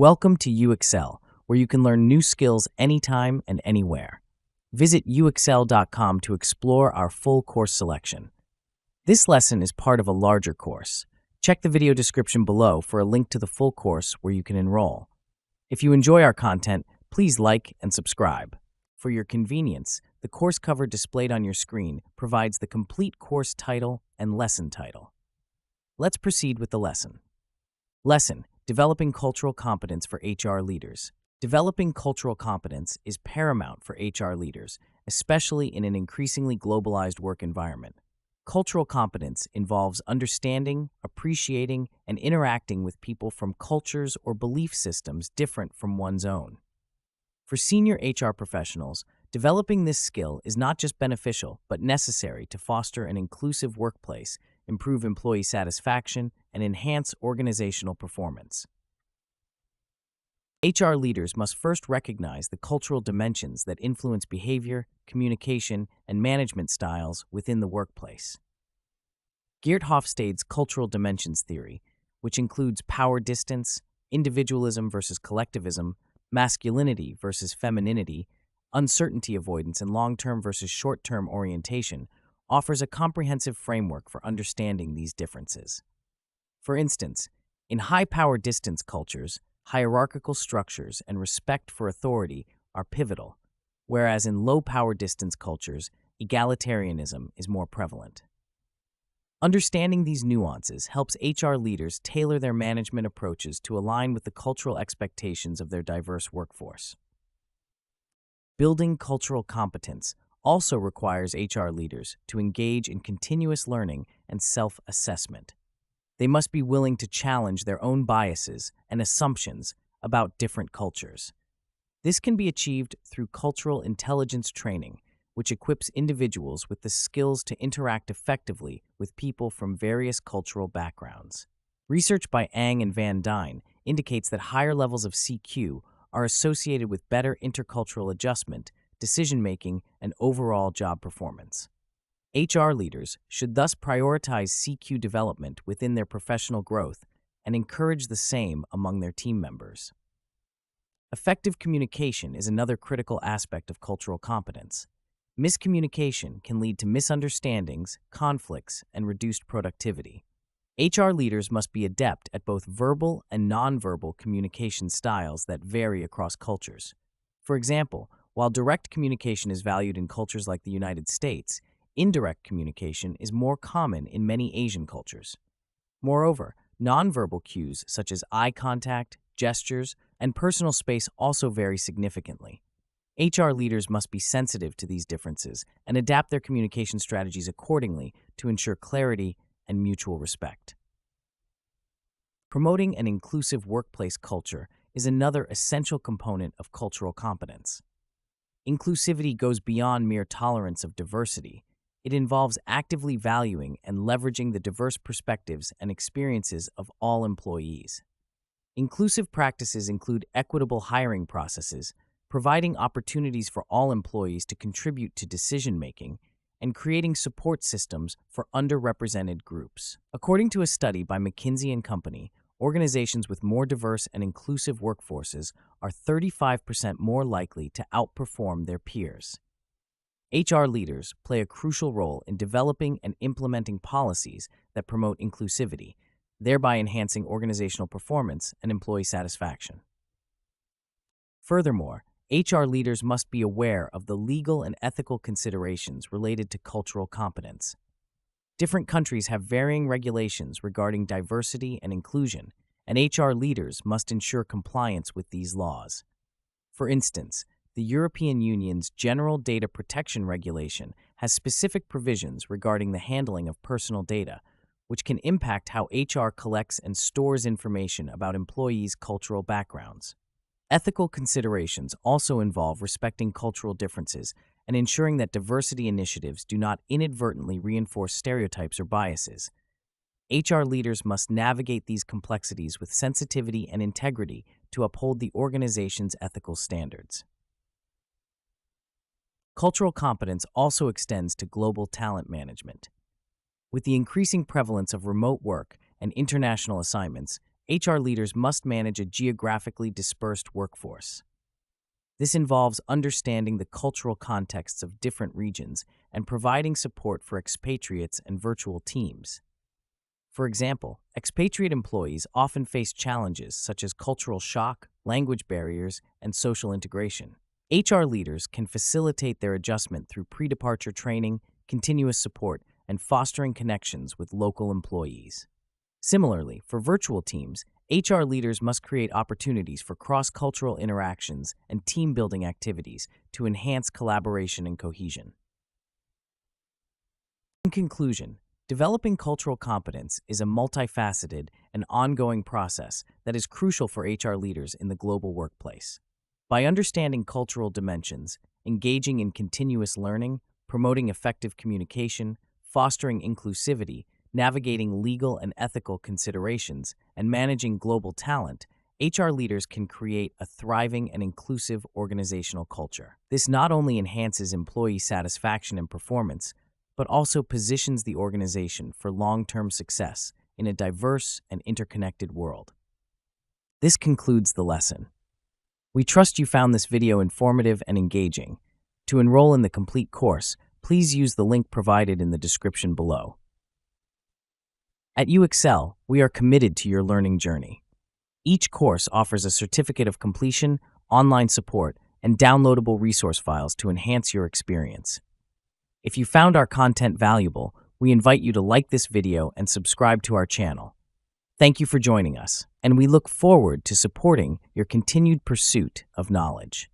Welcome to UXL, where you can learn new skills anytime and anywhere. Visit uxl.com to explore our full course selection. This lesson is part of a larger course. Check the video description below for a link to the full course where you can enroll. If you enjoy our content, please like and subscribe. For your convenience, the course cover displayed on your screen provides the complete course title and lesson title. Let's proceed with the lesson. Lesson: Developing Cultural Competence for HR Leaders. Developing cultural competence is paramount for HR leaders, especially in an increasingly globalized work environment. Cultural competence involves understanding, appreciating, and interacting with people from cultures or belief systems different from one's own. For senior HR professionals, developing this skill is not just beneficial, but necessary to foster an inclusive workplace, improve employee satisfaction, and enhance organizational performance. HR leaders must first recognize the cultural dimensions that influence behavior, communication, and management styles within the workplace. Geert Hofstede's cultural dimensions theory, which includes power distance, individualism versus collectivism, masculinity versus femininity, uncertainty avoidance, and long-term versus short-term orientation, offers a comprehensive framework for understanding these differences. For instance, in high-power distance cultures, hierarchical structures and respect for authority are pivotal, whereas in low-power distance cultures, egalitarianism is more prevalent. Understanding these nuances helps HR leaders tailor their management approaches to align with the cultural expectations of their diverse workforce. Building cultural competence also requires HR leaders to engage in continuous learning and self-assessment. They must be willing to challenge their own biases and assumptions about different cultures. This can be achieved through cultural intelligence training, which equips individuals with the skills to interact effectively with people from various cultural backgrounds. Research by Ang and Van Dyne indicates that higher levels of CQ are associated with better intercultural adjustment, decision-making, and overall job performance. HR leaders should thus prioritize CQ development within their professional growth and encourage the same among their team members. Effective communication is another critical aspect of cultural competence. Miscommunication can lead to misunderstandings, conflicts, and reduced productivity. HR leaders must be adept at both verbal and nonverbal communication styles that vary across cultures. For example, while direct communication is valued in cultures like the United States, indirect communication is more common in many Asian cultures. Moreover, nonverbal cues such as eye contact, gestures, and personal space also vary significantly. HR leaders must be sensitive to these differences and adapt their communication strategies accordingly to ensure clarity and mutual respect. Promoting an inclusive workplace culture is another essential component of cultural competence. Inclusivity goes beyond mere tolerance of diversity. It involves actively valuing and leveraging the diverse perspectives and experiences of all employees. Inclusive practices include equitable hiring processes, providing opportunities for all employees to contribute to decision-making, and creating support systems for underrepresented groups. According to a study by McKinsey & Company, organizations with more diverse and inclusive workforces are 35% more likely to outperform their peers. HR leaders play a crucial role in developing and implementing policies that promote inclusivity, thereby enhancing organizational performance and employee satisfaction. Furthermore, HR leaders must be aware of the legal and ethical considerations related to cultural competence. Different countries have varying regulations regarding diversity and inclusion, and HR leaders must ensure compliance with these laws. For instance, the European Union's General Data Protection Regulation has specific provisions regarding the handling of personal data, which can impact how HR collects and stores information about employees' cultural backgrounds. Ethical considerations also involve respecting cultural differences and ensuring that diversity initiatives do not inadvertently reinforce stereotypes or biases. HR leaders must navigate these complexities with sensitivity and integrity to uphold the organization's ethical standards. Cultural competence also extends to global talent management. With the increasing prevalence of remote work and international assignments, HR leaders must manage a geographically dispersed workforce. This involves understanding the cultural contexts of different regions and providing support for expatriates and virtual teams. For example, expatriate employees often face challenges such as cultural shock, language barriers, and social integration. HR leaders can facilitate their adjustment through pre-departure training, continuous support, and fostering connections with local employees. Similarly, for virtual teams, HR leaders must create opportunities for cross-cultural interactions and team-building activities to enhance collaboration and cohesion. In conclusion, developing cultural competence is a multifaceted and ongoing process that is crucial for HR leaders in the global workplace. By understanding cultural dimensions, engaging in continuous learning, promoting effective communication, fostering inclusivity, navigating legal and ethical considerations, and managing global talent, HR leaders can create a thriving and inclusive organizational culture. This not only enhances employee satisfaction and performance, but also positions the organization for long-term success in a diverse and interconnected world. This concludes the lesson. We trust you found this video informative and engaging. To enroll in the complete course, please use the link provided in the description below. At UExcel, we are committed to your learning journey. Each course offers a certificate of completion, online support, and downloadable resource files to enhance your experience. If you found our content valuable, we invite you to like this video and subscribe to our channel. Thank you for joining us, and we look forward to supporting your continued pursuit of knowledge.